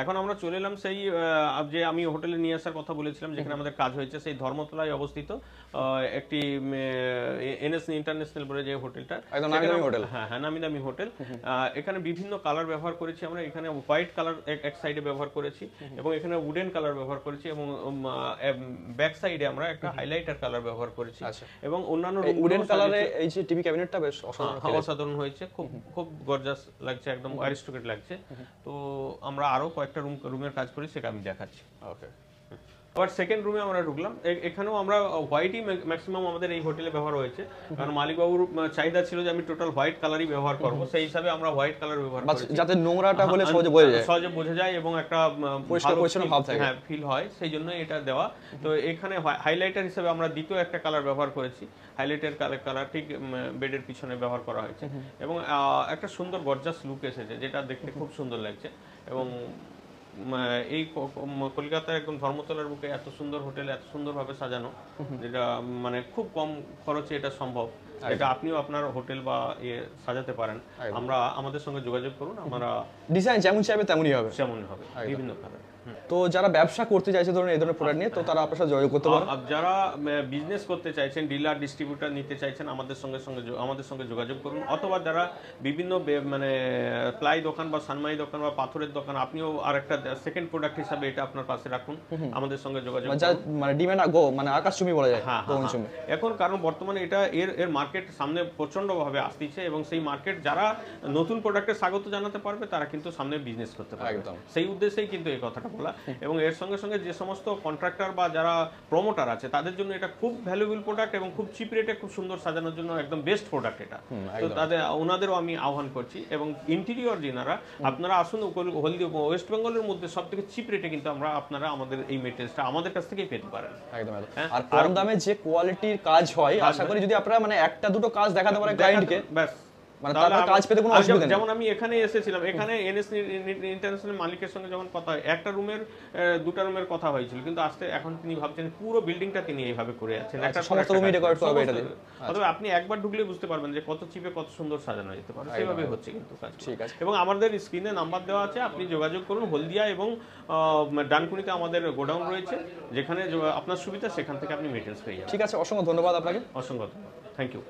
এখন আমরা চলে এলাম সেই যে আমি হোটেলে নিয়ে আসার কথা বলেছিলাম, যেখানে আমাদের কাজ হয়েছে, সেই ধর্মতলায় অবস্থিত একটি এনএস ইন্টারন্যাশনাল বলে যে হোটেলটা, একদম নামি দামি হোটেল। হ্যাঁ হ্যাঁ, নামি দামি হোটেল। এখানে বিভিন্ন কালার ব্যবহার করেছি আমরা। এখানে হোয়াইট কালার এক সাইডে ব্যবহার করেছি এবং এখানে উডেন কালার ব্যবহার করেছি এবং ব্যাক সাইডে আমরা একটা হাইলাইটার কালার ব্যবহার করেছি এবং অন্যান্য উডেন কালারে এই যে টিভি ক্যাবিনেটটা বেশ অসাধারণ হয়েছে, খুব খুব গর্জাস লাগছে, একদম অ্যারিস্টোক্রেট লাগছে। তো আমরা আরো কয়েকটা রুমের কাজ করি, সেটা আমি দেখাচ্ছি। ওকে, আবার সেকেন্ড রুমে আমরা ঢুকলাম। এখানেও আমরা হোয়াইটই ম্যাক্সিমাম আমাদের এই হোটেলে ব্যবহার হয়েছে, কারণ মালিকবাবুর চাহিদা ছিল যে আমি টোটাল হোয়াইট কালারই ব্যবহার করব, সেই হিসাবে আমরা হোয়াইট কালার ব্যবহার করেছি, যাতে নোংরাটা হলে সহজে বোঝা যায় এবং একটা পরিষ্কার পরিচ্ছন্ন ভাব থাকে, হ্যাঁ ফিল হয়, সেই জন্য এটা দেওয়া। তো এখানে হাইলাইটার হিসেবে আমরা দ্বিতীয় একটা কালার ব্যবহার করেছি, হাইলাইটার কালার ঠিক বেডের পিছনে ব্যবহার করা হয়েছে এবং একটা সুন্দর গর্জাস লুক এসেছে, যেটা দেখতে খুব সুন্দর লাগছে। এবং এই কলকাতার একদম ধর্মতলার বুকে এত সুন্দর হোটেল, এত সুন্দরভাবে সাজানো, যেটা মানে খুব কম খরচে এটা সম্ভব। এটা আপনিও আপনার হোটেল বা সাজাতে পারেন। আমরা আমাদের সঙ্গে যোগাযোগ করুন, আমরা ডিজাইন যেমন চাইবে তেমনই হবে, বিভিন্ন কালার। তো যারা ব্যবসা করতে চাইছে ধরুন এই ধরনের প্রোডাক্ট নিয়ে, তো তারা আপনার সাথে যোগাযোগ করতে পারে। যারা বিজনেস করতে চাইছেন, ডিলার ডিস্ট্রিবিউটর নিতে চাইছেন, আমাদের সঙ্গে যোগাযোগ করুন। অথবা যারা বিভিন্ন মানে প্লাই দোকান বা সানমাই দোকান বা পাথরের দোকান, আপনিও আরেকটা সেকেন্ড প্রোডাক্ট হিসাবে এটা আপনার পাশে রাখুন, আমাদের সঙ্গে যোগাযোগ করুন। মানে ডিমান্ড মানে আকাশচুম্বী বলা যায় এখন, কারণ বর্তমানে এটা এর মার্কেট সামনে প্রচন্ডভাবে আসছে এবং সেই মার্কেট যারা নতুন প্রোডাক্টের স্বাগত জানাতে পারবে, তারা কিন্তু সামনে বিজনেস করতে পারবে। সেই উদ্দেশ্যেই কিন্তু এই কথাটা বলা। এবং এর সঙ্গে সঙ্গে যে সমস্ত কন্ট্রাক্টর বা যারা প্রমোটার আছে, তাদের জন্য এটা খুব ভ্যালুয়েবল প্রোডাক্ট এবং খুব চিপ রেটে খুব সুন্দর সাজানোর জন্য একদম বেস্ট প্রোডাক্ট এটা। তো ওনাদেরও আমি আহ্বান করছি। এবং ইন্টেরিয়র যিনারা, আপনারা আসুন, হলদিয়া ওয়েস্ট বেঙ্গলের মধ্যে সব থেকে চিপ রেটে কিন্তু আপনারা আমাদের এই মেটেরিয়ালসটা আমাদের কাছ থেকেই পেতে পারেন। আর কম দামে যে কোয়ালিটির কাজ হয়, আশা করি যদি আপনারা মানে একটা দুটো কাজ দেখাতে পারেন ক্লায়েন্টকে, ব্যাস কাজ পেতে কোনো অসুবিধা নেই। যেমন আমি এখানে এসেছিলাম, এখানে এনএস ইন্টারন্যাশনাল মালিকের সঙ্গে যখন কথা হয়, একটা রুমের দুটো রুমের কথা হয়েছিল, কিন্তু এখন তিনি ভাবছেন পুরো বিল্ডিংটা তিনি এইভাবে করে যাচ্ছেন, অথবা আপনি একবার ঢুকলে বুঝতে পারবেন যে কত চিপে কত সুন্দর সাজানো যেতে পারে। সেভাবে হচ্ছে কিন্তু কাজ। ঠিক আছে, এবং আমাদের স্ক্রিনে নাম্বার দেওয়া আছে, আপনি যোগাযোগ করুন। হলদিয়া এবং ডানকুনিতে আমাদের গোডাউন রয়েছে, যেখানে আপনার সুবিধা সেখান থেকে আপনি মেটেরিয়ালস পেয়ে যাবেন। ঠিক আছে, অসংখ্য ধন্যবাদ আপনাকে। অসংখ্য ধন্যবাদ, থ্যাংক ইউ।